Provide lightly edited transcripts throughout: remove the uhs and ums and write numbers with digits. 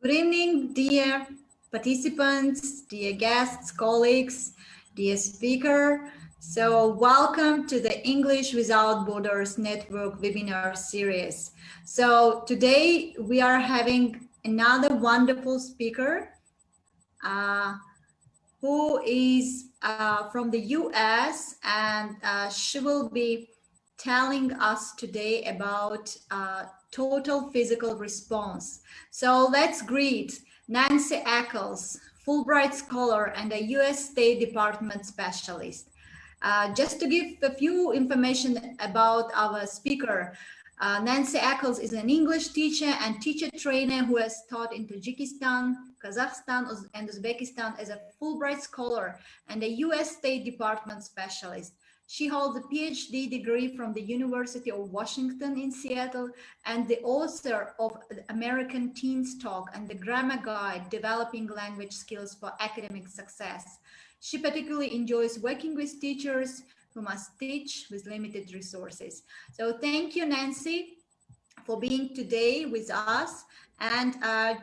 Good evening, dear participants, dear guests, colleagues, dear speaker. So welcome to the English Without Borders Network webinar series. So today we are having another wonderful speaker who is from the US, and she will be telling us today about total physical response. So let's greet Nancy Ackles, Fulbright scholar and a US State Department specialist. Just to give a few information about our speaker, Nancy Ackles is an English teacher and teacher trainer who has taught in Tajikistan, Kazakhstan, and Uzbekistan as a Fulbright scholar and a US State Department specialist. She holds a Ph.D. degree from the University of Washington in Seattle and the author of American Teens Talk and the Grammar Guide, Developing Language Skills for Academic Success. She particularly enjoys working with teachers who must teach with limited resources. So thank you, Nancy, for being today with us. And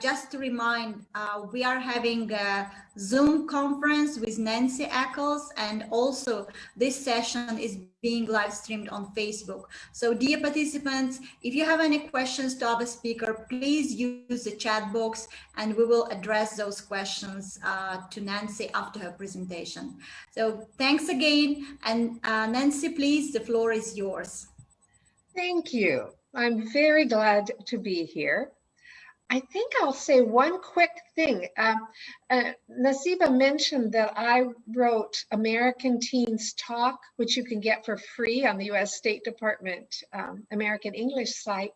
just to remind, we are having a Zoom conference with Nancy Ackles, and also this session is being live streamed on Facebook. So dear participants, if you have any questions to our speaker, please use the chat box and we will address those questions to Nancy after her presentation. So thanks again. And Nancy, please, the floor is yours. Thank you. I'm very glad to be here. I think I'll say one quick thing. Nasiba mentioned that I wrote American Teens Talk, which you can get for free on the US State Department American English site.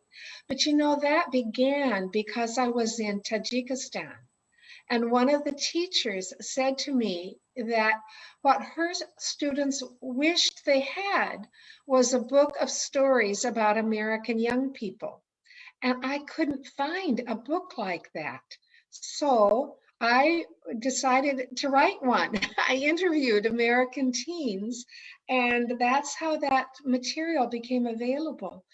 But you know, that began because I was in Tajikistan. And one of the teachers said to me that what her students wished they had was a book of stories about American young people. And I couldn't find a book like that. So I decided to write one. I interviewed American teens, and that's how that material became available.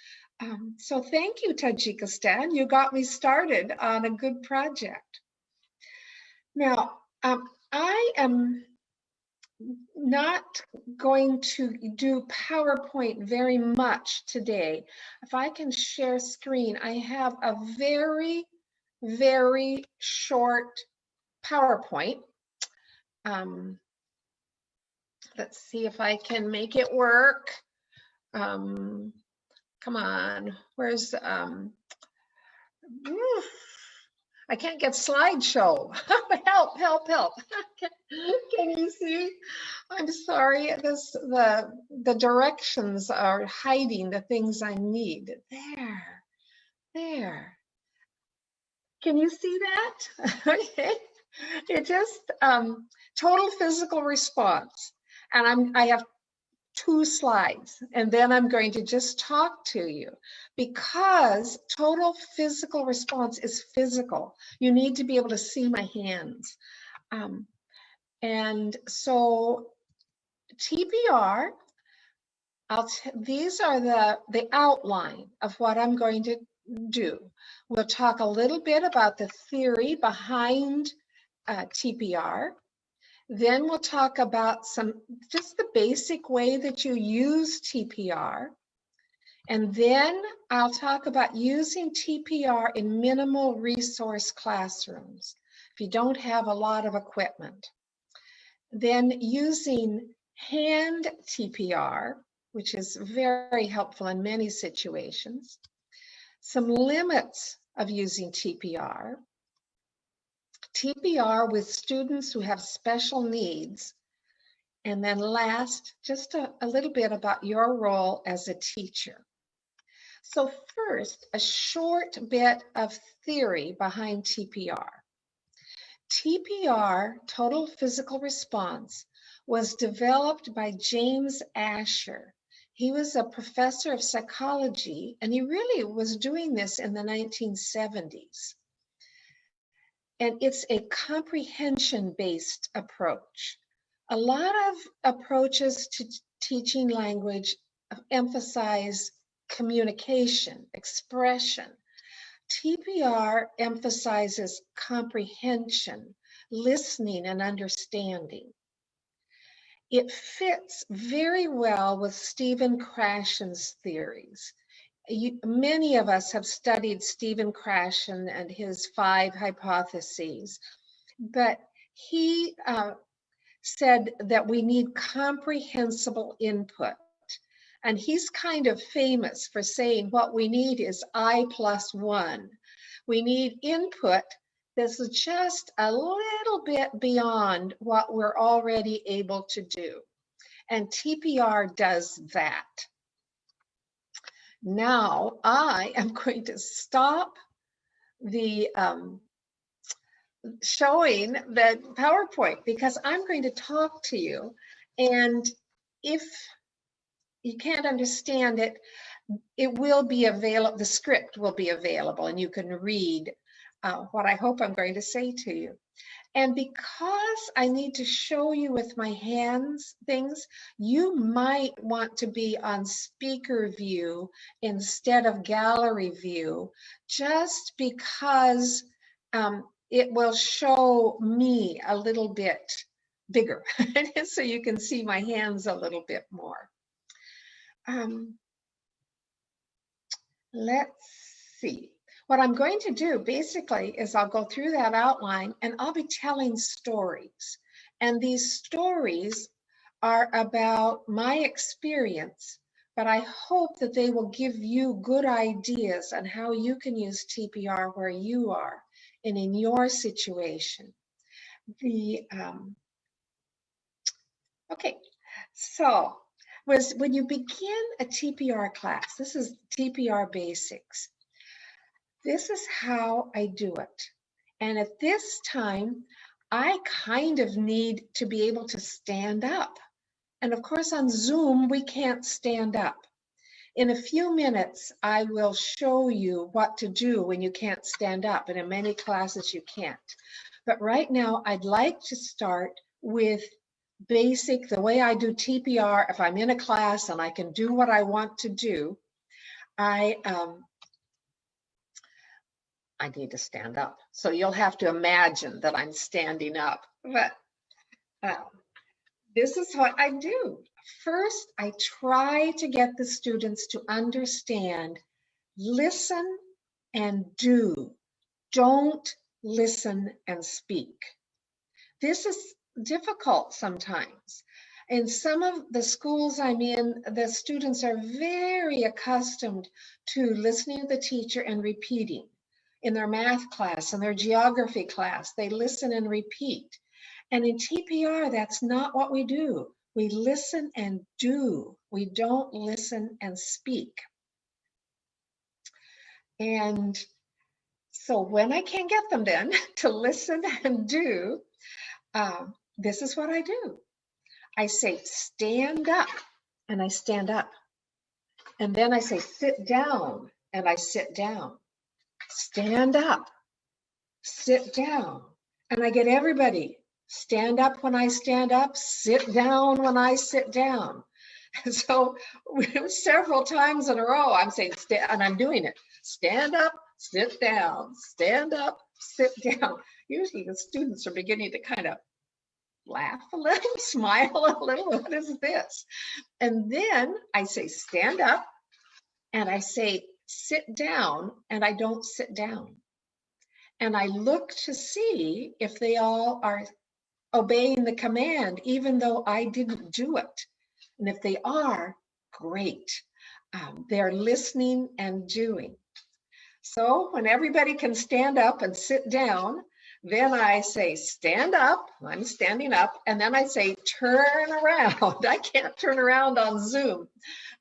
So thank you, Tajikistan. You got me started on a good project. Now, I am not going to do PowerPoint very much today. If I can share screen, I have a very, very short PowerPoint. Let's see if I can make it work. Come on, where's, I can't get slideshow. Help, help, help. Can you see? I'm sorry, the directions are hiding the things I need. There. Can you see that? Okay. It just, total physical response. And I have 2 slides, and then I'm going to just talk to you, because total physical response is physical. You need to be able to see my hands. And so TPR, these are the outline of what I'm going to do. We'll talk a little bit about the theory behind TPR. Then we'll talk about just the basic way that you use TPR. And then I'll talk about using TPR in minimal resource classrooms, if you don't have a lot of equipment. Then using hand TPR, which is very helpful in many situations. Some limits of using TPR. TPR with students who have special needs. And then last, just a little bit about your role as a teacher. So first, a short bit of theory behind TPR. TPR, total physical response, was developed by James Asher. He was a professor of psychology, and he really was doing this in the 1970s. And it's a comprehension-based approach. A lot of approaches to teaching language emphasize communication, expression. TPR emphasizes comprehension, listening, and understanding. It fits very well with Stephen Krashen's theories. Many of us have studied Stephen Krashen and his 5 hypotheses, but he said that we need comprehensible input. And he's kind of famous for saying what we need is I+1. We need input that's just a little bit beyond what we're already able to do. And TPR does that. Now I am going to stop the showing the PowerPoint because I'm going to talk to you. And if you can't understand it, it will be available, the script will be available and you can read what I hope I'm going to say to you. And because I need to show you with my hands things, you might want to be on speaker view instead of gallery view, just because it will show me a little bit bigger, so you can see my hands a little bit more. Let's see. What I'm going to do basically is I'll go through that outline and I'll be telling stories. And these stories are about my experience, but I hope that they will give you good ideas on how you can use TPR where you are and in your situation. Okay, so when you begin a TPR class, this is TPR basics. This is how I do it. And at this time, I kind of need to be able to stand up. And of course, on Zoom, we can't stand up. In a few minutes, I will show you what to do when you can't stand up. And in many classes, you can't. But right now, I'd like to start with basic, the way I do TPR. If I'm in a class and I can do what I want to do, I need to stand up. So you'll have to imagine that I'm standing up. But this is what I do. First, I try to get the students to understand, listen and do. Don't listen and speak. This is difficult sometimes. In some of the schools I'm in, the students are very accustomed to listening to the teacher and repeating. In their math class and their geography class, they listen and repeat. And in TPR, that's not what we do. We listen and do. We don't listen and speak. And so when I can't get them then to listen and do, this is what I do. I say, stand up, and I stand up. And then I say, sit down, and I sit down. Stand up, sit down. And I get everybody, stand up when I stand up, sit down when I sit down. And so several times in a row, I'm saying, and I'm doing it. Stand up, sit down, stand up, sit down. Usually the students are beginning to kind of laugh a little, smile a little. What is this? And then I say, stand up, and I say, sit down, and I don't sit down. And I look to see if they all are obeying the command, even though I didn't do it. And if they are, great. They're listening and doing. So when everybody can stand up and sit down, then I say, stand up, I'm standing up, and then I say, turn around. I can't turn around on Zoom,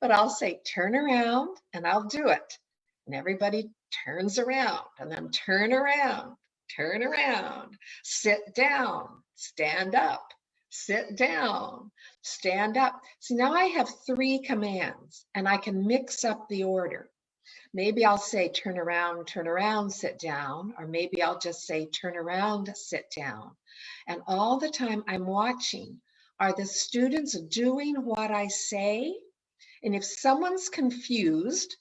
but I'll say, turn around, and I'll do it. And everybody turns around, and then turn around, sit down, stand up, sit down, stand up. So now I have 3 commands, and I can mix up the order. Maybe I'll say, turn around, sit down, or maybe I'll just say, turn around, sit down. And all the time I'm watching, are the students doing what I say? And if someone's confused,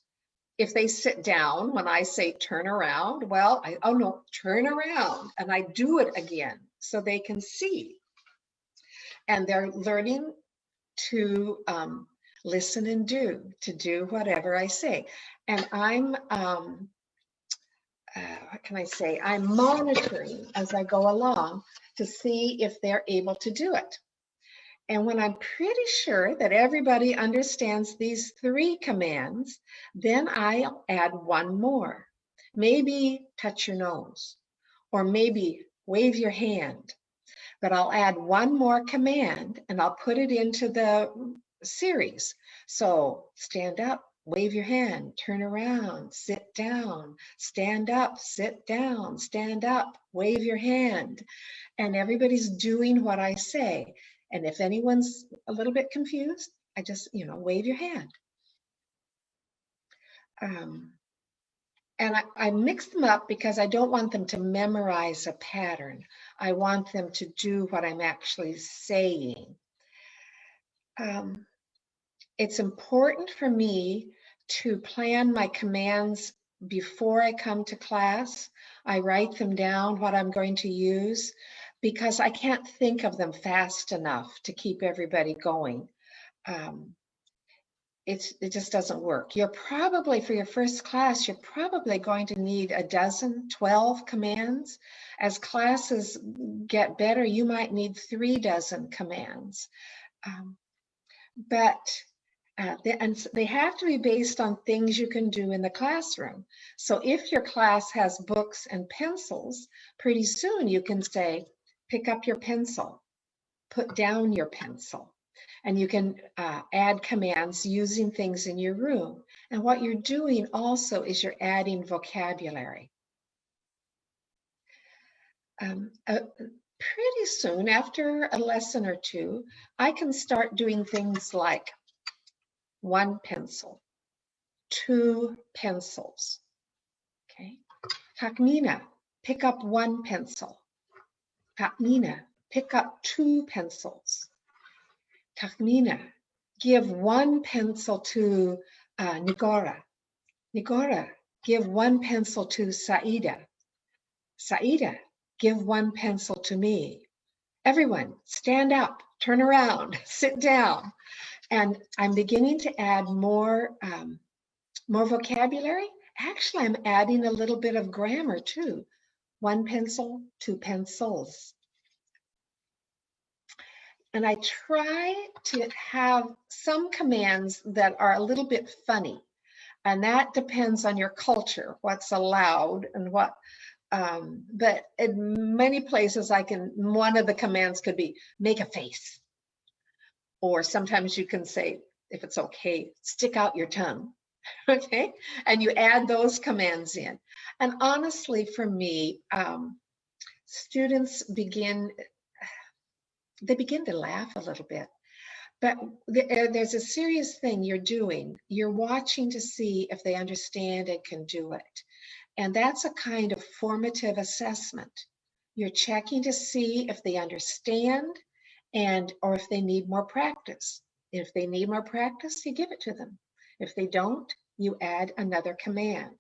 if they sit down, when I say turn around, well, oh no, turn around, and I do it again so they can see. And they're learning to listen and to do whatever I say. And I'm, what can I say? I'm monitoring as I go along to see if they're able to do it. And when I'm pretty sure that everybody understands these 3 commands, then I'll add one more. Maybe touch your nose, or maybe wave your hand. But I'll add one more command and I'll put it into the series. So stand up, wave your hand, turn around, sit down, stand up, sit down, stand up, wave your hand. And everybody's doing what I say. And if anyone's a little bit confused, I just, wave your hand. And I mix them up because I don't want them to memorize a pattern. I want them to do what I'm actually saying. It's important for me to plan my commands before I come to class. I write them down, what I'm going to use, because I can't think of them fast enough to keep everybody going. It just doesn't work. You're probably, for your first class, you're probably going to need 12 commands. As classes get better, you might need 36 commands. They have to be based on things you can do in the classroom. So if your class has books and pencils, pretty soon you can say, pick up your pencil, put down your pencil. And you can add commands using things in your room. And what you're doing also is you're adding vocabulary. Pretty soon, after a lesson or 2, I can start doing things like 1 pencil, 2 pencils. Okay. Takmina, pick up 1 pencil. Takmina, pick up 2 pencils. Takmina, give 1 pencil to Nigora. Nigora, give 1 pencil to Saida. Saida, give 1 pencil to me. Everyone, stand up, turn around, sit down. And I'm beginning to add more vocabulary. Actually, I'm adding a little bit of grammar too. 1 pencil, 2 pencils. And I try to have some commands that are a little bit funny. And that depends on your culture, what's allowed and what, but in many places one of the commands could be make a face. Or sometimes you can say, if it's okay, stick out your tongue, okay? And you add those commands in. And honestly, for me, students begin to laugh a little bit. But there's a serious thing you're doing. You're watching to see if they understand and can do it. And that's a kind of formative assessment. You're checking to see if they understand or if they need more practice. If they need more practice, you give it to them. If they don't, you add another command.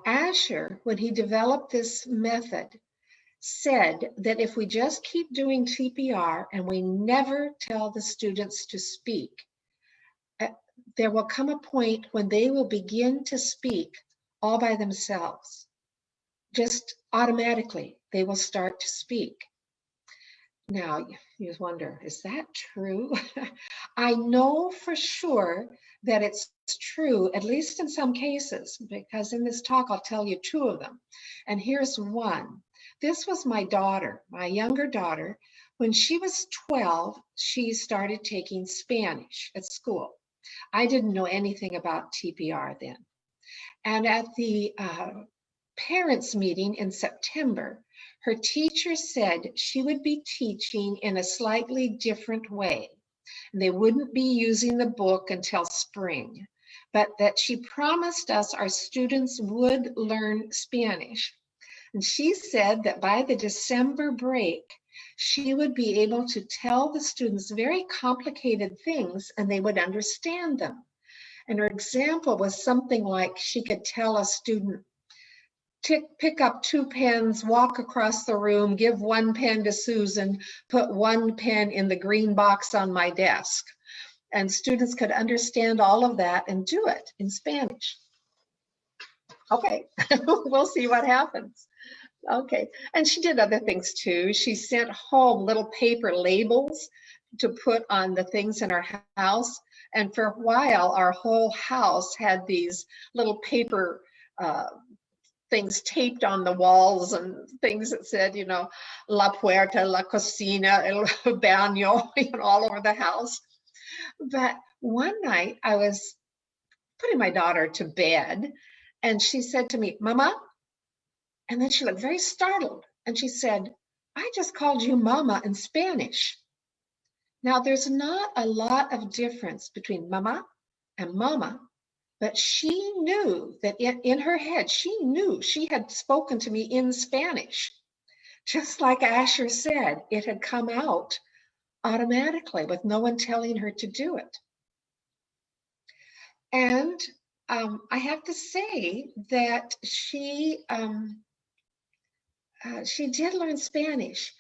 Asher, when he developed this method, said that if we just keep doing TPR and we never tell the students to speak, there will come a point when they will begin to speak all by themselves. Just automatically, they will start to speak. Now, you wonder, is that true? I know for sure that it's true, at least in some cases, because in this talk, I'll tell you 2 of them. And here's one. This was my daughter, my younger daughter. When she was 12, she started taking Spanish at school. I didn't know anything about TPR then. And at the parents' meeting in September, her teacher said she would be teaching in a slightly different way. They wouldn't be using the book until spring, but that she promised us our students would learn Spanish. And she said that by the December break, she would be able to tell the students very complicated things and they would understand them. And her example was something like she could tell a student, pick up 2 pens, walk across the room, give 1 pen to Susan, put 1 pen in the green box on my desk. And students could understand all of that and do it in Spanish. Okay, we'll see what happens. Okay, and she did other things too. She sent home little paper labels to put on the things in our house. And for a while, our whole house had these little paper things taped on the walls and things that said, you know, la puerta, la cocina, el baño, you know, all over the house. But one night I was putting my daughter to bed and she said to me, Mama, and then she looked very startled and she said, I just called you Mama in Spanish. Now there's not a lot of difference between Mama and Mama, but she knew that in her head, she knew she had spoken to me in Spanish. Just like Asher said, it had come out automatically with no one telling her to do it. And I have to say that she did learn Spanish.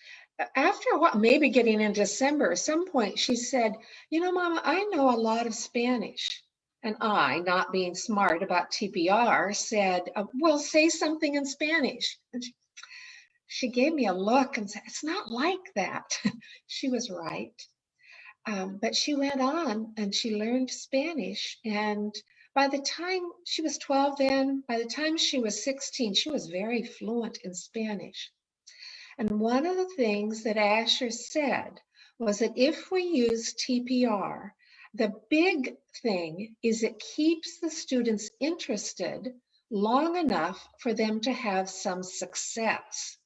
After a while, maybe getting in December, at some point, she said, you know, Mama, I know a lot of Spanish. And I, not being smart about TPR, said, well, say something in Spanish. And she gave me a look and said, it's not like that. She was right. But she went on and she learned Spanish. And by the time she was 12 then, by the time she was 16, she was very fluent in Spanish. And one of the things that Asher said was that if we use TPR, the big thing is it keeps the students interested long enough for them to have some success.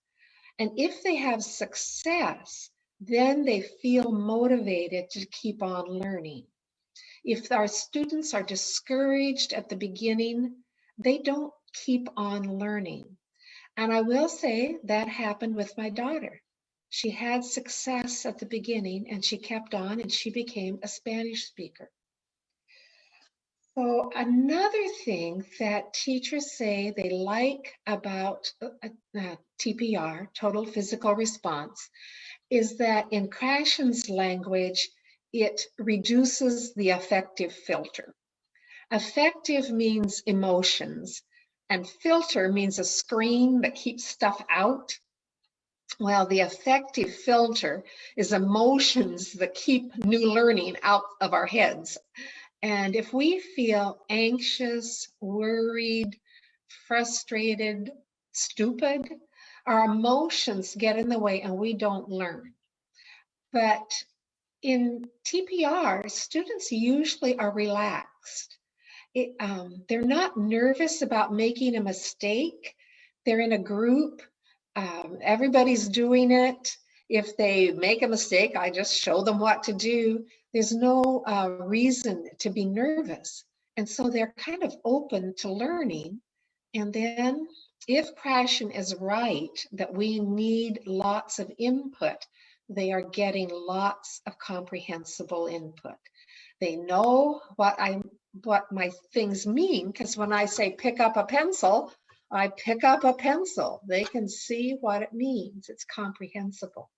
And if they have success, then they feel motivated to keep on learning. If our students are discouraged at the beginning, they don't keep on learning. And I will say that happened with my daughter. She had success at the beginning and she kept on and she became a Spanish speaker. So another thing that teachers say they like about TPR, total physical response, is that in Krashen's language, it reduces the affective filter. Affective means emotions, and filter means a screen that keeps stuff out. Well, the affective filter is emotions that keep new learning out of our heads. And if we feel anxious, worried, frustrated, stupid, our emotions get in the way and we don't learn. But in TPR, students usually are relaxed. They're not nervous about making a mistake. They're in a group. Everybody's doing it. If they make a mistake, I just show them what to do. There's no reason to be nervous. And so they're kind of open to learning. And then if Krashen is right, that we need lots of input, they are getting lots of comprehensible input. They know what my things mean, because when I say pick up a pencil, I pick up a pencil. They can see what it means. It's comprehensible.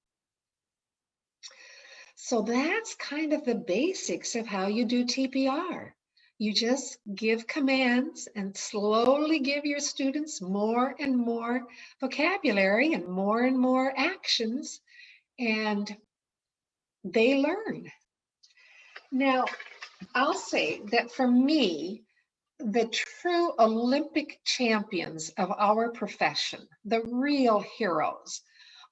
So that's kind of the basics of how you do TPR. You just give commands and slowly give your students more and more vocabulary and more actions, and they learn. Now, I'll say that for me, the true Olympic champions of our profession, the real heroes,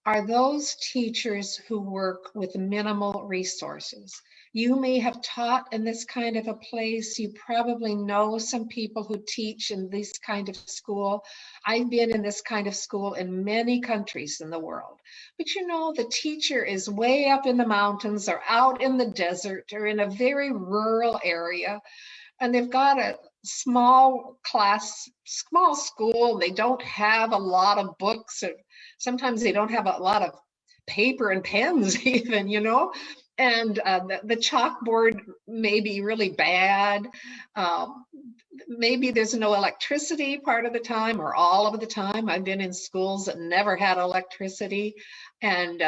are those teachers who work with minimal resources. You may have taught in this kind of a place. You probably know some people who teach in this kind of school. I've been in this kind of school in many countries in the world. But you know, the teacher is way up in the mountains or out in the desert or in a very rural area, and they've got a small class, small school. They don't have a lot of books, or sometimes they don't have a lot of paper and pens even, you know. And the chalkboard may be really bad. Maybe there's no electricity part of the time or all of the time. I've been in schools that never had electricity, and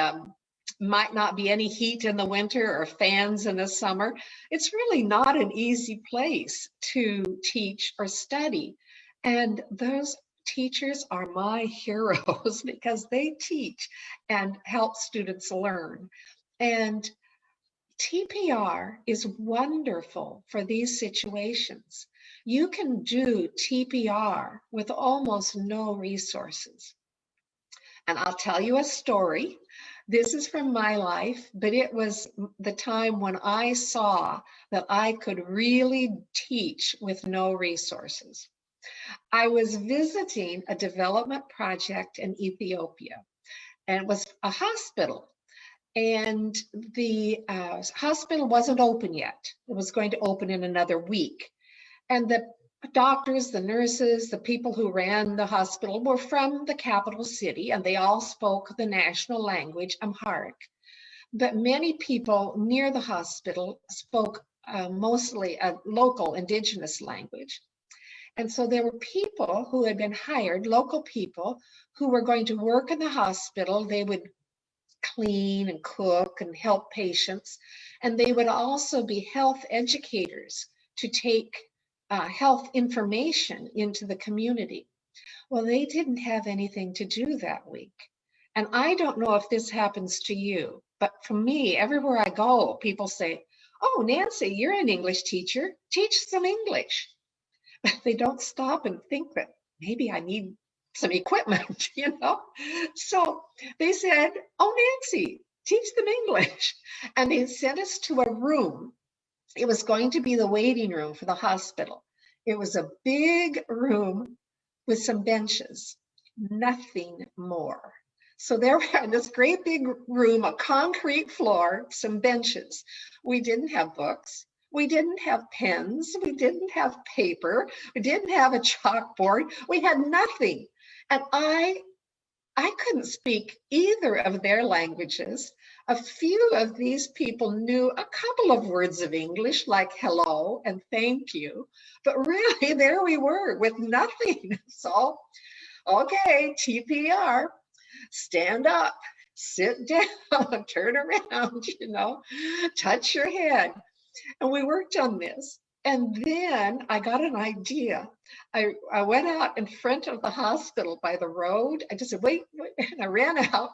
might not be any heat in the winter or fans in the summer. It's really not an easy place to teach or study. And those teachers are my heroes because they teach and help students learn. And TPR is wonderful for these situations. You can do TPR with almost no resources. And I'll tell you a story. This is from my life, but it was the time when I saw that I could really teach with no resources. I was visiting a development project in Ethiopia, and it was a hospital. And the hospital wasn't open yet. It was going to open in another week. And the doctors, the nurses, the people who ran the hospital were from the capital city, and they all spoke the national language, Amharic. But many people near the hospital spoke mostly a local indigenous language. And so there were people who had been hired, local people, who were going to work in the hospital. They would clean and cook and help patients. And they would also be health educators to take health information into the community. Well, they didn't have anything to do that week. And I don't know if this happens to you, but for me, everywhere I go, people say, "Oh, Nancy, you're an English teacher. Teach some English." But they don't stop and think that maybe I need some equipment, you know? So they said, "Oh, Nancy, teach them English." And they sent us to a room. It was going to be the waiting room for the hospital. It was a big room with some benches, nothing more. So there we are in this great big room, a concrete floor, some benches. We didn't have books. We didn't have pens. We didn't have paper. We didn't have a chalkboard. We had nothing. And I couldn't speak either of their languages. A few of these people knew a couple of words of English, like hello and thank you. But really, there we were with nothing. So, okay, TPR, stand up, sit down, turn around, you know, touch your head. And we worked on this. And then I got an idea. I went out in front of the hospital by the road. I just said, wait, and I ran out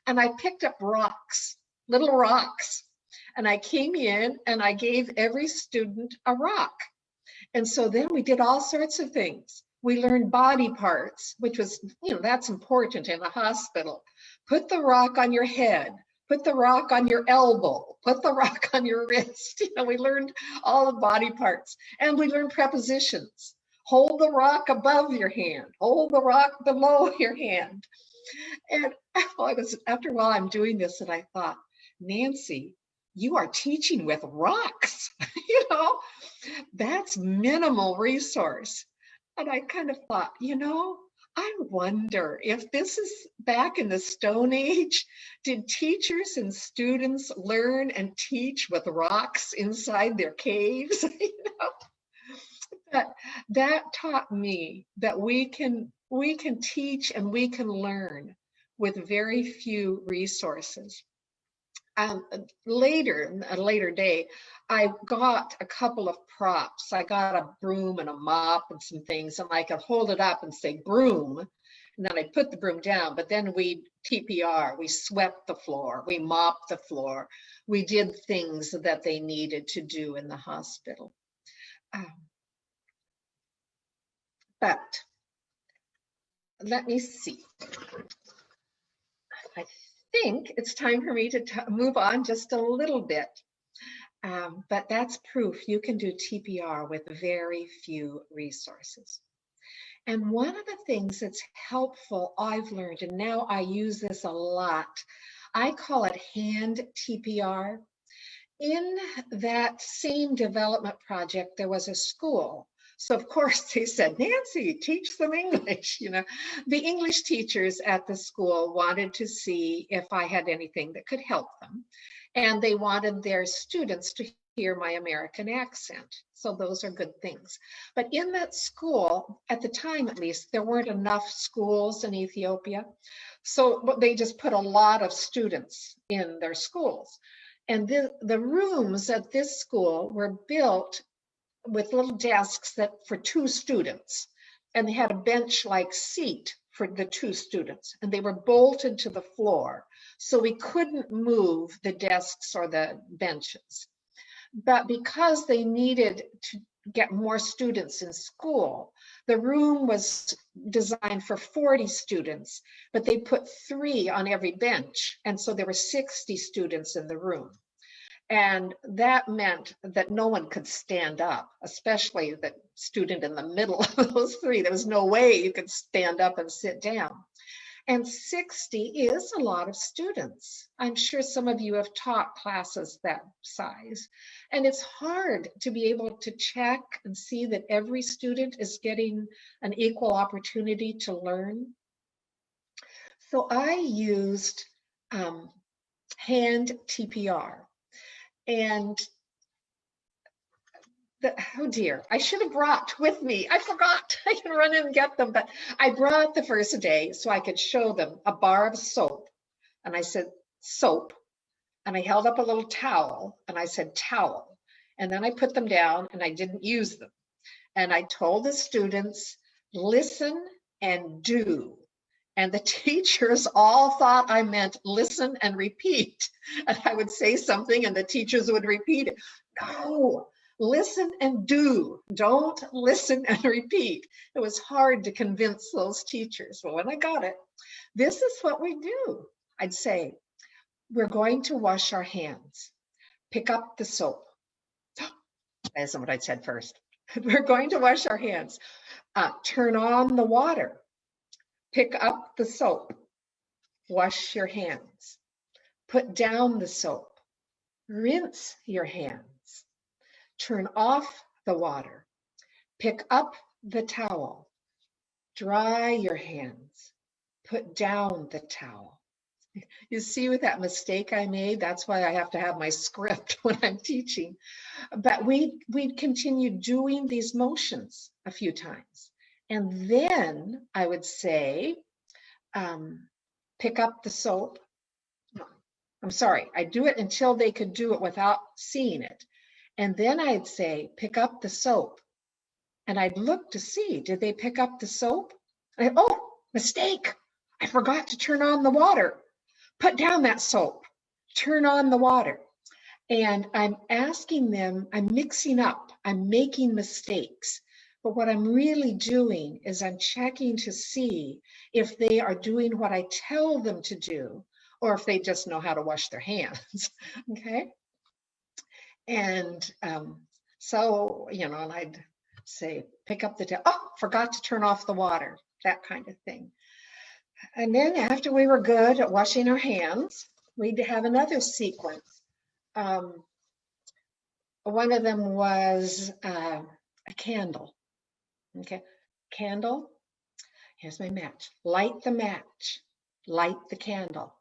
and I picked up rocks, little rocks. And I came in and I gave every student a rock. And so then we did all sorts of things. We learned body parts, which was, you know, that's important in a hospital. Put the rock on your head. Put the rock on your elbow, put the rock on your wrist. You know, we learned all the body parts, and we learned prepositions. Hold the rock above your hand, hold the rock below your hand. And after a while I'm doing this, and I thought, Nancy, you are teaching with rocks. You know, that's minimal resource. And I kind of thought, you know, I wonder if this is back in the Stone Age. Did teachers and students learn and teach with rocks inside their caves? You know? That taught me that we can teach and we can learn with very few resources. Later, a later day, I got a couple of props. I got a broom and a mop and some things, and I could hold it up and say broom, and then I put the broom down. But then we TPR, we swept the floor, we mopped the floor, we did things that they needed to do in the hospital. But let me see. I think it's time for me to move on just a little bit. But that's proof you can do TPR with very few resources. And one of the things that's helpful I've learned, and now I use this a lot, I call it hand TPR. In that same development project, there was a school. So of course they said, Nancy, teach them English. You know, the English teachers at the school wanted to see if I had anything that could help them. And they wanted their students to hear my American accent. So those are good things. But in that school, at the time at least, there weren't enough schools in Ethiopia. So they just put a lot of students in their schools. And the rooms at this school were built with little desks that for 2 students. And they had a bench-like seat for the 2 students. And they were bolted to the floor. So we couldn't move the desks or the benches. But because they needed to get more students in school, the room was designed for 40 students, but they put 3 on every bench. And so there were 60 students in the room. And that meant that no one could stand up, especially the student in the middle of those 3. There was no way you could stand up and sit down. And 60 is a lot of students. I'm sure some of you have taught classes that size. And it's hard to be able to check and see that every student is getting an equal opportunity to learn. So I used hand TPR. And oh dear, I should have brought with me. I forgot. I can run in and get them, but I brought the first day so I could show them a bar of soap. And I said, soap. And I held up a little towel and I said, towel. And then I put them down and I didn't use them. And I told the students, listen and do. And the teachers all thought I meant listen and repeat. And I would say something and the teachers would repeat it. No, listen and do. Don't listen and repeat. It was hard to convince those teachers. But when I got it, this is what we do. I'd say, we're going to wash our hands. Pick up the soap. That isn't what I said first. We're going to wash our hands. Turn on the water. Pick up the soap, wash your hands, put down the soap, rinse your hands, turn off the water, pick up the towel, dry your hands, put down the towel. You see with that mistake I made, that's why I have to have my script when I'm teaching. But we'd continue doing these motions a few times. And then I would say, pick up the soap. No, I'm sorry, I'd do it until they could do it without seeing it. And then I'd say, pick up the soap. And I'd look to see, did they pick up the soap? Oh, mistake. I forgot to turn on the water. Put down that soap. Turn on the water. And I'm asking them, I'm mixing up, I'm making mistakes. But what I'm really doing is I'm checking to see if they are doing what I tell them to do, or if they just know how to wash their hands, okay? And so, and I'd say, pick up the towel. Oh, forgot to turn off the water, that kind of thing. And then after we were good at washing our hands, we'd have another sequence. One of them was a candle. Okay, candle, here's my match. Light the match, light the candle.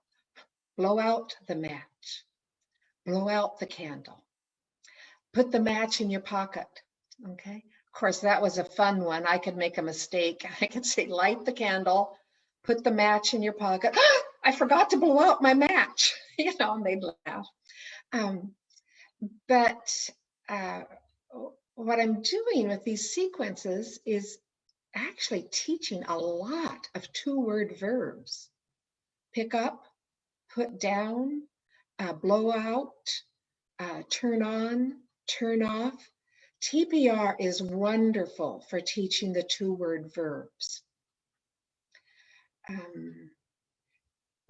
Blow out the match, blow out the candle. Put the match in your pocket, okay? Of course, that was a fun one. I could make a mistake. I could say, light the candle, put the match in your pocket. I forgot to blow out my match, and they'd laugh. But what I'm doing with these sequences is actually teaching a lot of 2-word verbs. Pick up, put down, blow out, turn on, turn off. TPR is wonderful for teaching the 2-word verbs.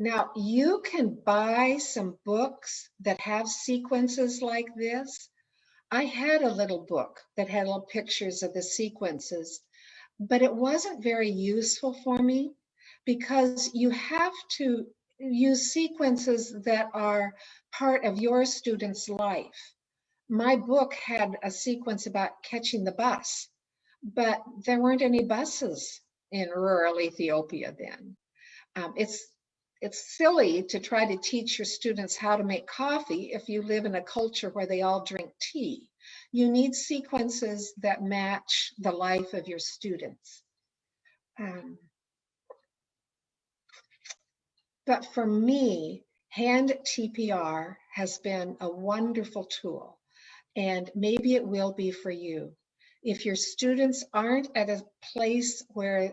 Now, you can buy some books that have sequences like this. I had a little book that had little pictures of the sequences, but it wasn't very useful for me because you have to use sequences that are part of your student's life. My book had a sequence about catching the bus, but there weren't any buses in rural Ethiopia then. it's silly to try to teach your students how to make coffee if you live in a culture where they all drink tea. You need sequences that match the life of your students. But for me, hand TPR has been a wonderful tool, and maybe it will be for you. If your students aren't at a place where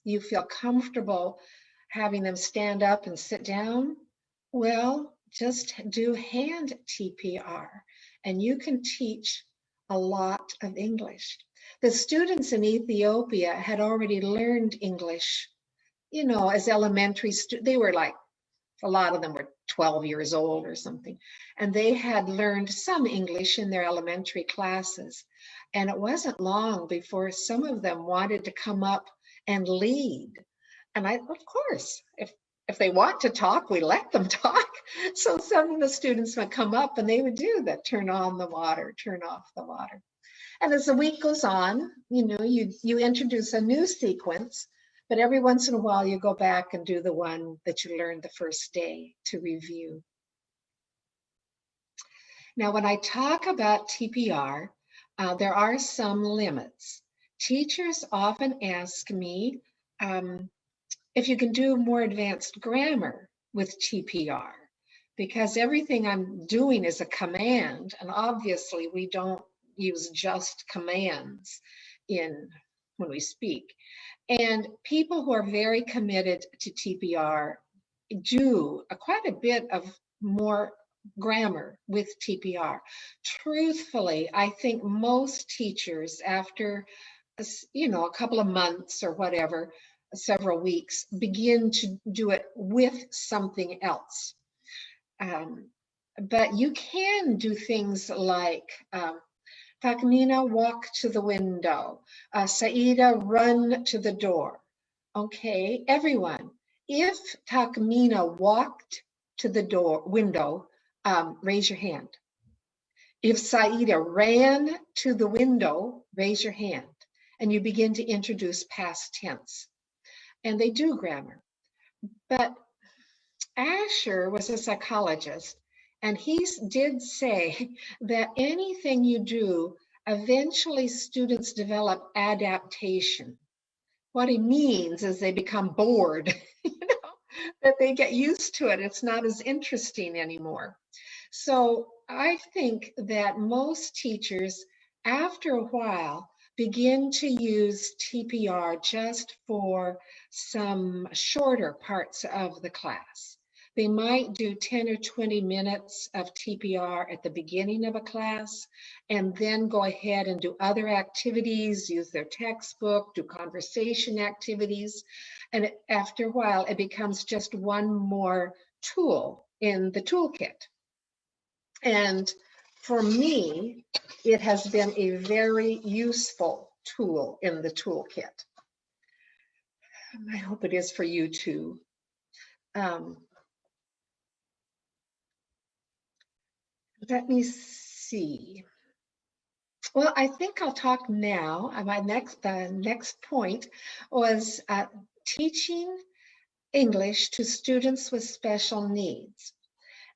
you feel comfortable having them stand up and sit down, well, just do hand TPR and you can teach a lot of English. The students in Ethiopia had already learned English, you know, as elementary students. They were like, a lot of them were 12 years old or something, and they had learned some English in their elementary classes. And it wasn't long before some of them wanted to come up and lead. And I, of course, if they want to talk, we let them talk. So some of the students would come up and they would do that, turn on the water, turn off the water. And as the week goes on, you know, you introduce a new sequence, but every once in a while you go back and do the one that you learned the first day to review. Now, when I talk about TPR, there are some limits. Teachers often ask me if you can do more advanced grammar with TPR, because everything I'm doing is a command, and obviously we don't use just commands when we speak. And people who are very committed to TPR do quite a bit of more grammar with TPR. Truthfully, I think most teachers, after a couple of months or whatever, several weeks, begin to do it with something else. But you can do things like Takmina, walk to the window. Saida, run to the door. Okay, everyone, if Takmina walked to the window, raise your hand. If Saida ran to the window, raise your hand. And you begin to introduce past tense. And they do grammar. But Asher was a psychologist, and he did say that anything you do, eventually students develop adaptation. What he means is they become bored, that they get used to it. It's not as interesting anymore. So I think that most teachers, after a while, begin to use TPR just for some shorter parts of the class. They might do 10 or 20 minutes of TPR at the beginning of a class, and then go ahead and do other activities, use their textbook, do conversation activities. And after a while, it becomes just one more tool in the toolkit. And for me, it has been a very useful tool in the toolkit. I hope it is for you too. Let me see. Well, I think I'll talk now. My next point was teaching English to students with special needs.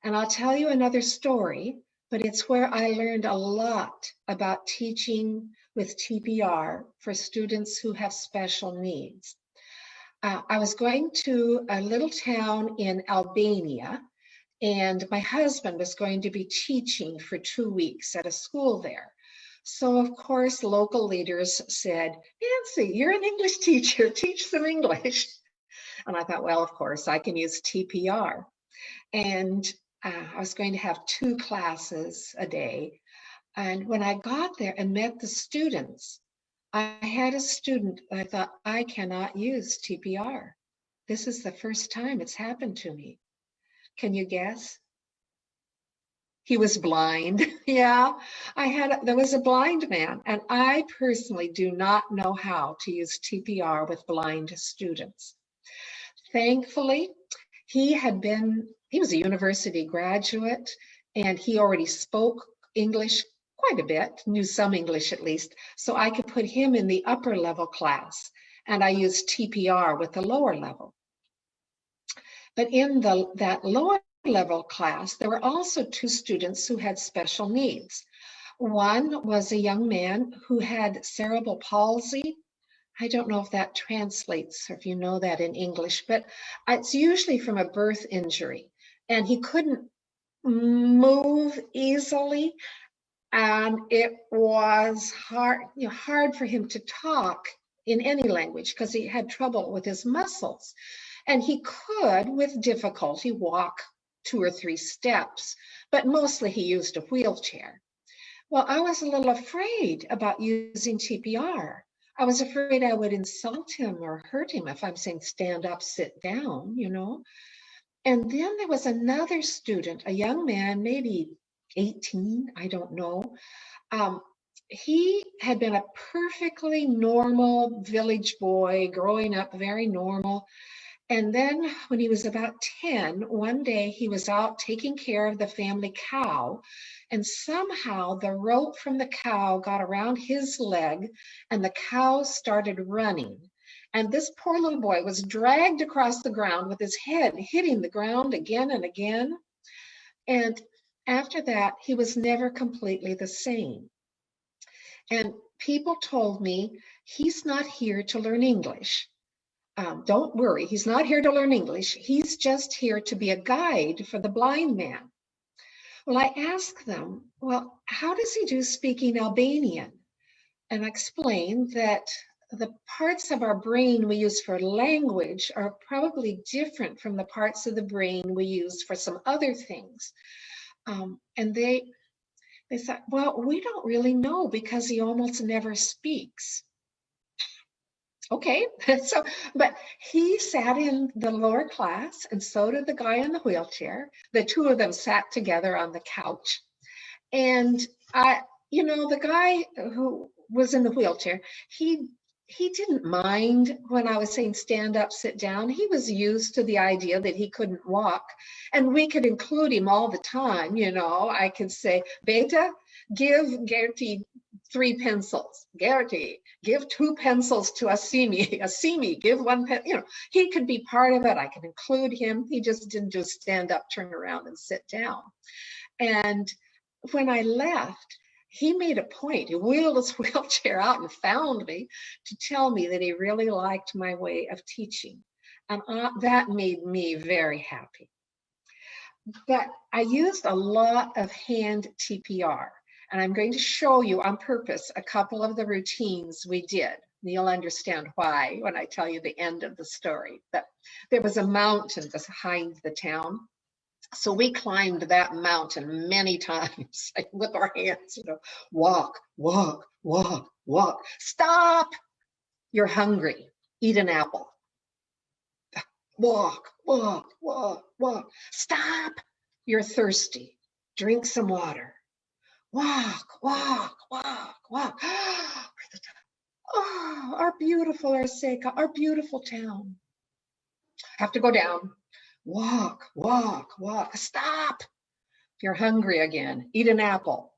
And I'll tell you another story, but it's where I learned a lot about teaching with TPR for students who have special needs. I was going to a little town in Albania, and my husband was going to be teaching for 2 weeks at a school there. So of course, local leaders said, Nancy, you're an English teacher, teach some English. And I thought, well, of course, I can use TPR. And I was going to have 2 classes a day. And when I got there and met the students, I had a student, I thought, I cannot use TPR. This is the first time it's happened to me. Can you guess? He was blind. Yeah, there was a blind man, and I personally do not know how to use TPR with blind students. Thankfully, he was a university graduate, and he already spoke English quite a bit, knew some English at least, so I could put him in the upper level class, and I used TPR with the lower level. But in that lower level class, there were also two students who had special needs. One was a young man who had cerebral palsy. I don't know if that translates or if you know that in English, but it's usually from a birth injury. And he couldn't move easily. And it was hard for him to talk in any language because he had trouble with his muscles. And he could, with difficulty, walk 2 or 3 steps, but mostly he used a wheelchair. Well, I was a little afraid about using TPR. I was afraid I would insult him or hurt him if I'm saying stand up, sit down, you know. And then there was another student, a young man, maybe 18, I don't know. He had been a perfectly normal village boy, growing up very normal. And then when he was about 10, one day he was out taking care of the family cow, and somehow the rope from the cow got around his leg and the cow started running. And this poor little boy was dragged across the ground with his head hitting the ground again and again. And after that, he was never completely the same. And people told me, he's not here to learn English. Don't worry, he's not here to learn English. He's just here to be a guide for the blind man. Well, I asked them, well, how does he do speaking Albanian? And I explained that the parts of our brain we use for language are probably different from the parts of the brain we use for some other things. And they said, well, we don't really know because he almost never speaks. Okay, so, but he sat in the lower class and so did the guy in the wheelchair. The two of them sat together on the couch. And the guy who was in the wheelchair, he didn't mind when I was saying stand up, sit down. He was used to the idea that he couldn't walk, and we could include him all the time. I could say, Beta, give Gertie 3 pencils. Gertie, give 2 pencils to Asimi. Asimi, give 1 pen. He could be part of it. I could include him. He just didn't just stand up, turn around, and sit down. And when I left, he made a point. He wheeled his wheelchair out and found me to tell me that he really liked my way of teaching. And that made me very happy. But I used a lot of hand TPR. And I'm going to show you on purpose a couple of the routines we did. You'll understand why when I tell you the end of the story. But there was a mountain behind the town. So we climbed that mountain many times with our hands, walk, walk, walk, walk. Stop. You're hungry. Eat an apple. Walk, walk, walk, walk. Stop. You're thirsty. Drink some water. Walk, walk, walk, walk. Oh, our beautiful Arseka, our beautiful town. Have to go down. Walk, walk, walk. Stop. You're hungry again. Eat an apple.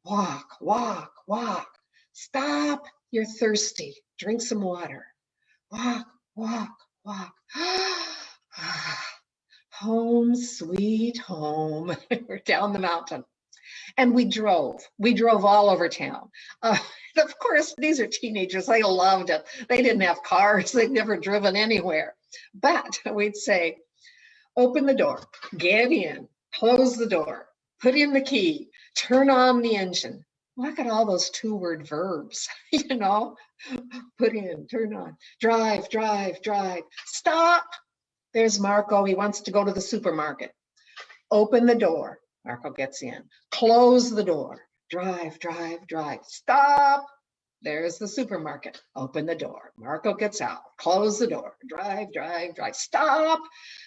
Walk, walk, walk. Stop. You're thirsty. Drink some water. Walk, walk, walk. Home, sweet home. We're down the mountain. And we drove all over town. Of course, these are teenagers. They loved it. They didn't have cars. They'd never driven anywhere. But we'd say, open the door, get in, close the door, put in the key, turn on the engine. Look at all those 2-word verbs, put in, turn on, drive, drive, drive, stop. There's Marco. He wants to go to the supermarket. Open the door. Marco gets in. Close the door. Drive, drive, drive. Stop. There's the supermarket. Open the door. Marco gets out. Close the door. Drive, drive, drive. Stop.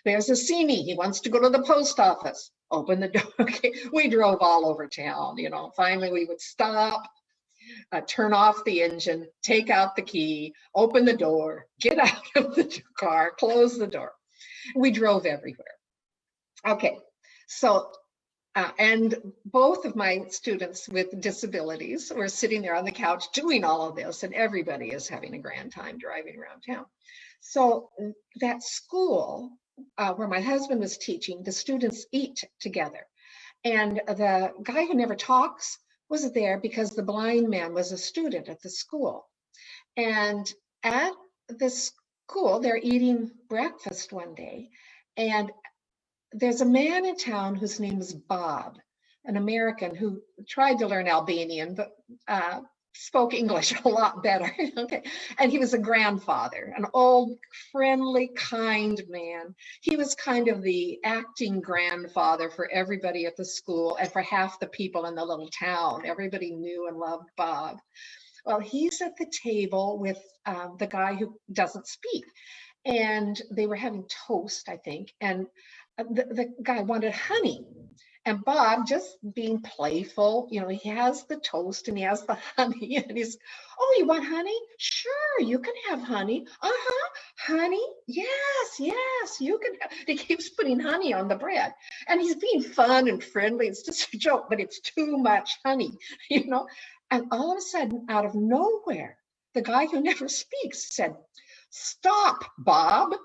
There's a Simi. He wants to go to the post office. Open the door. Okay. We drove all over town. Finally we would stop, turn off the engine, take out the key, open the door, get out of the car, close the door. We drove everywhere. Okay. So and both of my students with disabilities were sitting there on the couch doing all of this, and everybody is having a grand time driving around town. So that school where my husband was teaching, the students eat together. And the guy who never talks was there because the blind man was a student at the school. And at the school, they're eating breakfast one day. And there's a man in town whose name is Bob, an American who tried to learn Albanian, but spoke English a lot better. Okay. And he was a grandfather, an old, friendly, kind man. He was kind of the acting grandfather for everybody at the school and for half the people in the little town. Everybody knew and loved Bob. Well, he's at the table with the guy who doesn't speak. And they were having toast, I think. And the guy wanted honey. And Bob, just being playful, you know, he has the toast and he has the honey, and he's, oh, you want honey? Sure, you can have honey. Uh-huh, honey? Yes, yes, you can. He keeps putting honey on the bread. And he's being fun and friendly. It's just a joke, but it's too much honey, you know? And all of a sudden, out of nowhere, the guy who never speaks said, "Stop, Bob."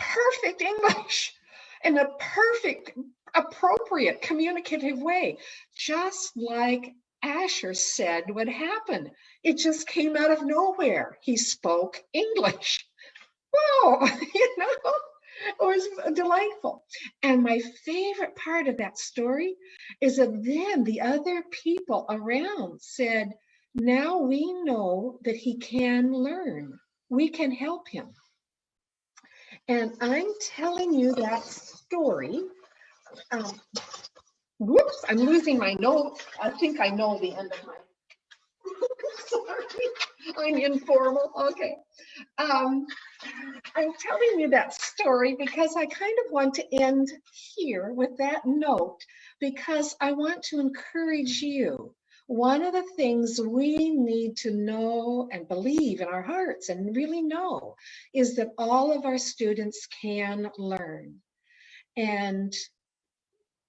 Perfect English. In a perfect, appropriate, communicative way, just like Asher said would happen. It just came out of nowhere. He spoke English. Whoa, you know, it was delightful. And my favorite part of that story is that then the other people around said, now we know that he can learn. We can help him. And I'm telling you that story. Whoops, I'm losing my notes. I think I know the end of my. Sorry, I'm informal. Okay. I'm telling you that story because I kind of want to end here with that note, because I want to encourage you. One of the things we need to know and believe in our hearts and really know is that all of our students can learn. And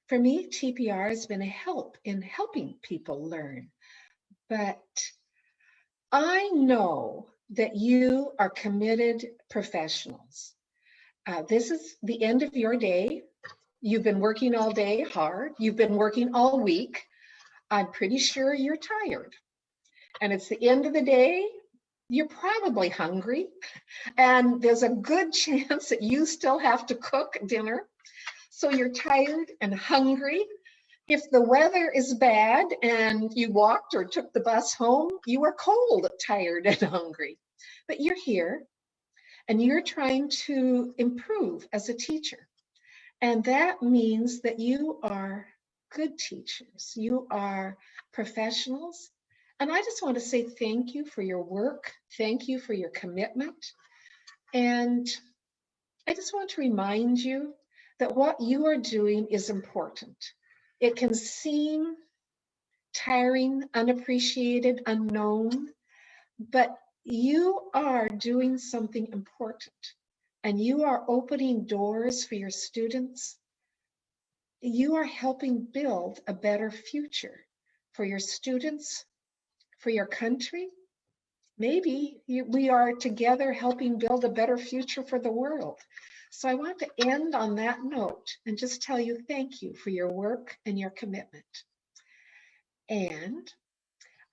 for me, TPR has been a help in helping people learn. But I know that you are committed professionals. This is the end of your day. You've been working all day hard. You've been working all week. I'm pretty sure you're tired. And it's the end of the day. You're probably hungry. And there's a good chance that you still have to cook dinner. So you're tired and hungry. If the weather is bad and you walked or took the bus home, you are cold, tired, and hungry. But you're here and you're trying to improve as a teacher. And that means that you are good teachers. You are professionals. And I just want to say thank you for your work. Thank you for your commitment. And I just want to remind you that what you are doing is important. It can seem tiring, unappreciated, unknown, but you are doing something important, and you are opening doors for your students. You are helping build a better future for your students, for your country. Maybe we are together helping build a better future for the world. So I want to end on that note and just tell you thank you for your work and your commitment. And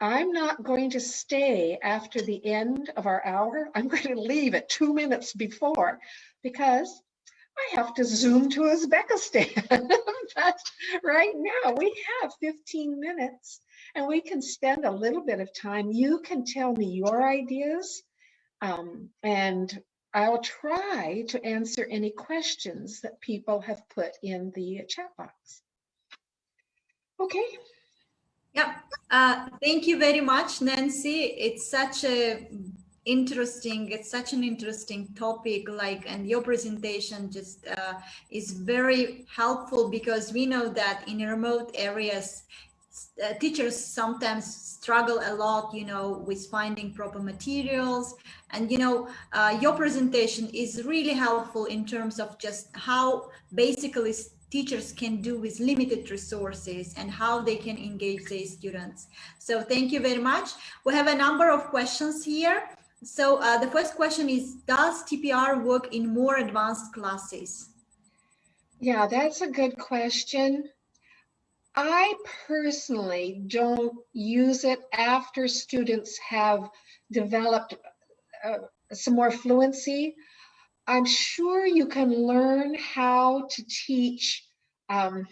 I'm not going to stay after the end of our hour. I'm going to leave at 2 minutes before, because I have to zoom to Uzbekistan. But right now we have 15 minutes and we can spend a little bit of time. You can tell me your ideas, and I'll try to answer any questions that people have put in the chat box. Okay. Yeah, thank you very much, Nancy. It's such an interesting topic, and your presentation just is very helpful, because we know that in remote areas, teachers sometimes struggle a lot, with finding proper materials. And, your presentation is really helpful in terms of just how basically teachers can do with limited resources and how they can engage their students. So thank you very much. We have a number of questions here. So the first question is, does TPR work in more advanced classes? Yeah, that's a good question. I personally don't use it after students have developed uh, some more fluency. I'm sure you can learn how to teach um,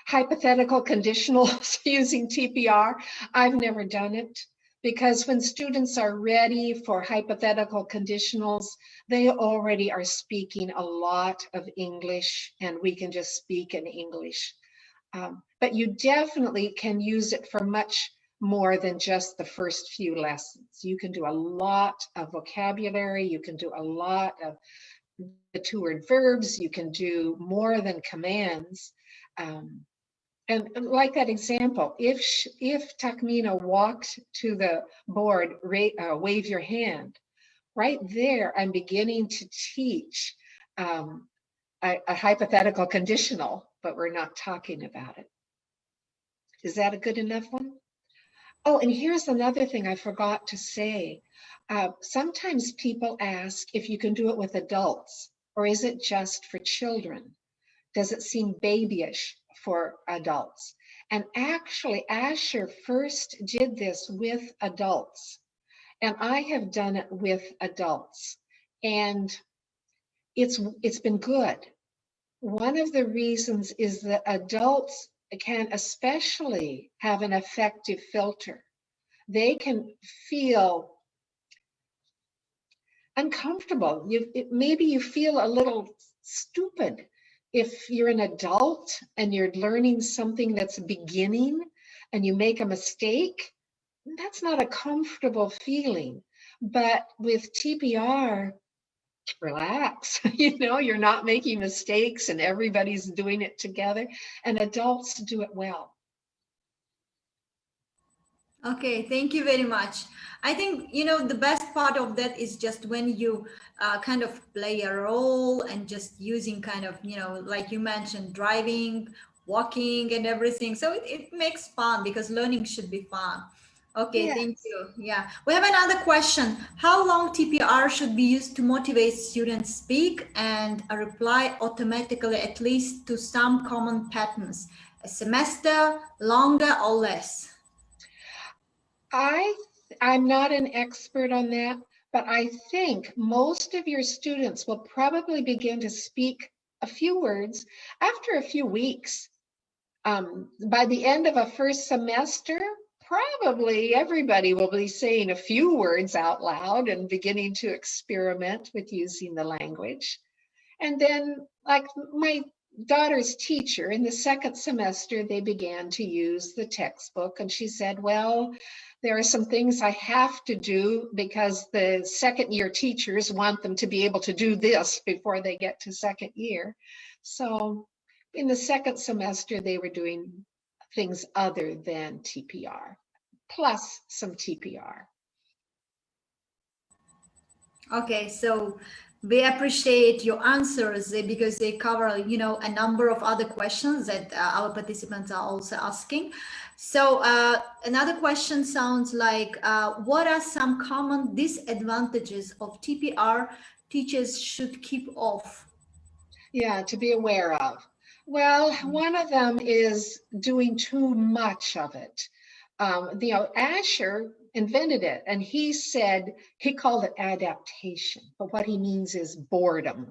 hypothetical conditionals using TPR. I've never done it because when students are ready for hypothetical conditionals, they already are speaking a lot of English and we can just speak in English. But you definitely can use it for much more than just the first few lessons. You can do a lot of vocabulary, you can do a lot of the two-word verbs, you can do more than commands. Um, and like that example, if Takmina walked to the board, wave your hand, right there, I'm beginning to teach um, a hypothetical conditional, but we're not talking about it. Is that a good enough one? Oh, and here's another thing I forgot to say. Sometimes people ask if you can do it with adults, or is it just for children? Does it seem babyish for adults? And actually, Asher first did this with adults, and I have done it with adults, and it's been good. One of the reasons is that adults can especially have an effective filter. They can feel uncomfortable. Maybe you feel a little stupid if you're an adult and you're learning something that's beginning and you make a mistake. That's not a comfortable feeling. But with TPR, relax. You're not making mistakes and everybody's doing it together, and adults do it well. Okay, thank you very much. I think, the best part of that is just when you kind of play a role and just using kind of, like you mentioned, driving, walking, and everything. So it makes fun because learning should be fun. Okay, thank Yes. you. Yeah, we have another question. How long TPR should be used to motivate students speak and reply automatically, at least to some common patterns? A semester, longer or less? I I'm not an expert on that, but I think most of your students will probably begin to speak a few words after a few weeks. By the end of a first semester, probably everybody will be saying a few words out loud and beginning to experiment with using the language. And then, like my daughter's teacher in the second semester, they began to use the textbook. And she said, well, there are some things I have to do because the second year teachers want them to be able to do this before they get to second year. So in the second semester, they were doing things other than TPR, plus some TPR. Okay, so we appreciate your answers because they cover, a number of other questions that our participants are also asking. So another question sounds like, what are some common disadvantages of TPR teachers should keep off? Yeah, to be aware of. Well, one of them is doing too much of it. Asher invented it, and he called it adaptation, but what he means is boredom.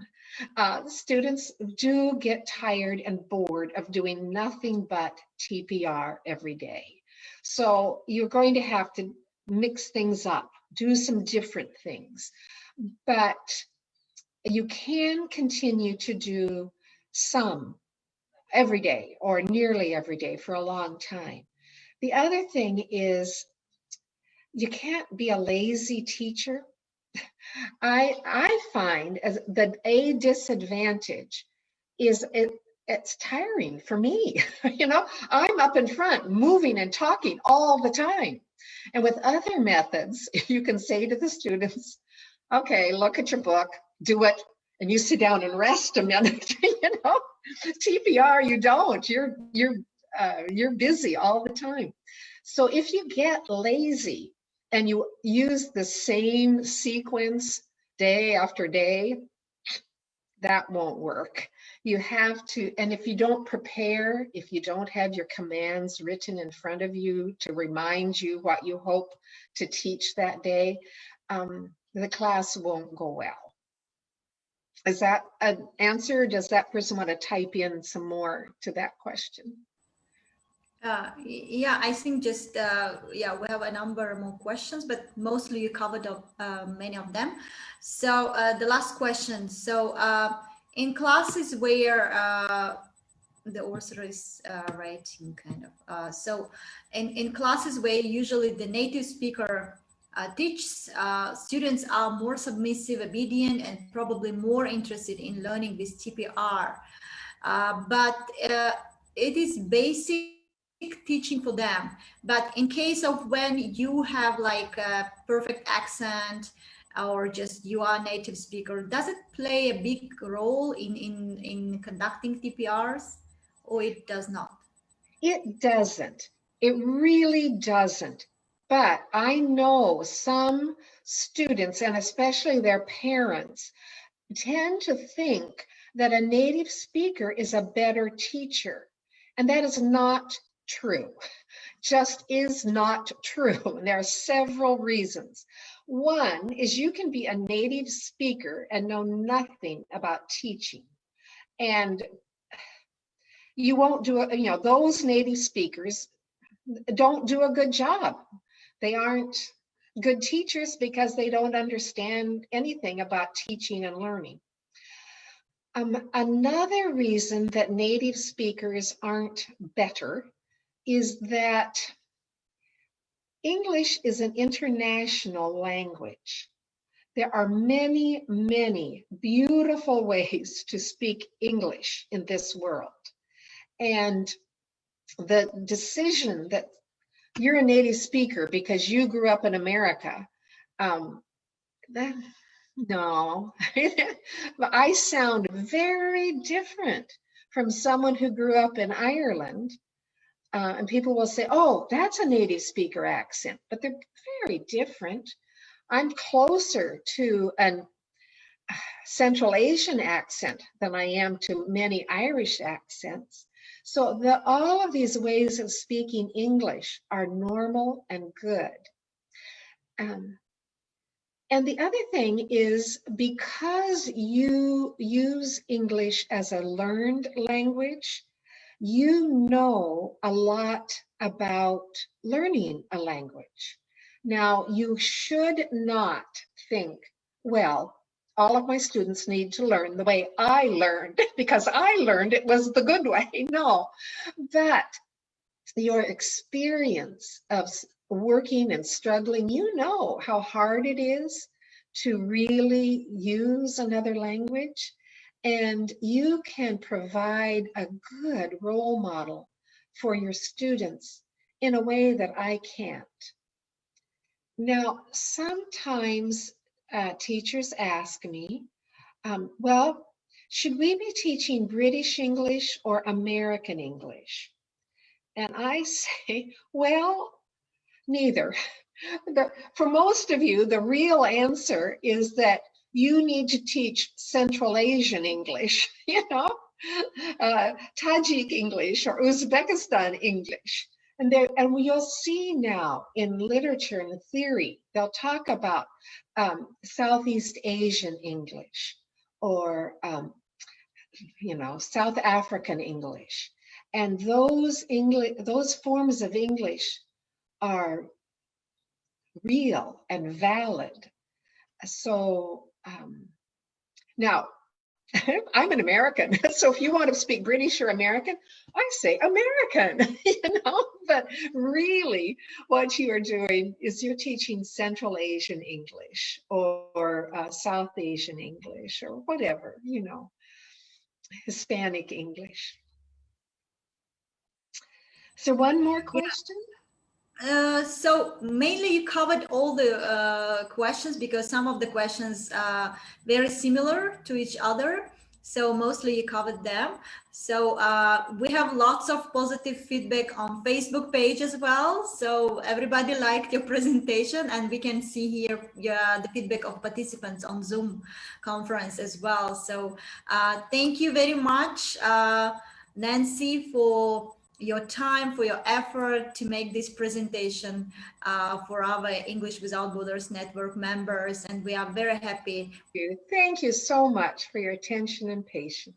Students do get tired and bored of doing nothing but TPR every day. So you're going to have to mix things up, do some different things. But you can continue to do some every day or nearly every day for a long time. The other thing is you can't be a lazy teacher. I find as that a disadvantage is it's tiring for me. I'm up in front moving and talking all the time. And with other methods, you can say to the students, okay, look at your book, do it, and you sit down and rest a minute. TPR, you don't. You're busy all the time. So if you get lazy, and you use the same sequence day after day, that won't work. You have to, and if you don't prepare, if you don't have your commands written in front of you to remind you what you hope to teach that day, the class won't go well. Is that an answer? Does that person want to type in some more to that question? Yeah, I think just, yeah, we have a number more questions, but mostly you covered up many of them. So the last question. So in classes where the author is writing kind of, so in classes where usually the native speaker teaches, students are more submissive, obedient, and probably more interested in learning this TPR. But it is basic teaching for them. But in case of when you have like a perfect accent or just you are a native speaker, does it play a big role in conducting TPRs, or it does not? It doesn't. It really doesn't. But I know some students, and especially their parents, tend to think that a native speaker is a better teacher. And that is not true. Just is not true. And there are several reasons. One is you can be a native speaker and know nothing about teaching. And you won't do it, those native speakers don't do a good job. They aren't good teachers because they don't understand anything about teaching and learning. Another reason that native speakers aren't better is that English is an international language. There are many, many beautiful ways to speak English in this world. And the decision that you're a native speaker because you grew up in America, no, I sound very different from someone who grew up in Ireland. And people will say, oh, that's a native speaker accent, but they're very different. I'm closer to a Central Asian accent than I am to many Irish accents. So all of these ways of speaking English are normal and good. And the other thing is, because you use English as a learned language, you know a lot about learning a language. Now, you should not think, well, all of my students need to learn the way I learned because I learned it was the good way. No, but your experience of working and struggling, you know how hard it is to really use another language, and you can provide a good role model for your students in a way that I can't. Now, sometimes teachers ask me, well, should we be teaching British English or American English? And I say, well, neither. For most of you, the real answer is that you need to teach Central Asian English, Tajik English or Uzbekistan English. And you'll see now in literature and theory, they'll talk about Southeast Asian English or, South African English. And those forms of English are real and valid. So now, I'm an American, so if you want to speak British or American, I say American, but really what you are doing is you're teaching Central Asian English or South Asian English or whatever, Hispanic English. So one more question? So mainly you covered all the questions because some of the questions are very similar to each other. So mostly you covered them. So we have lots of positive feedback on Facebook page as well. So everybody liked your presentation, and we can see here the feedback of participants on Zoom conference as well. So thank you very much, Nancy, for your time, for your effort to make this presentation for our English Without Borders Network members. And we are very happy. Thank you so much for your attention and patience.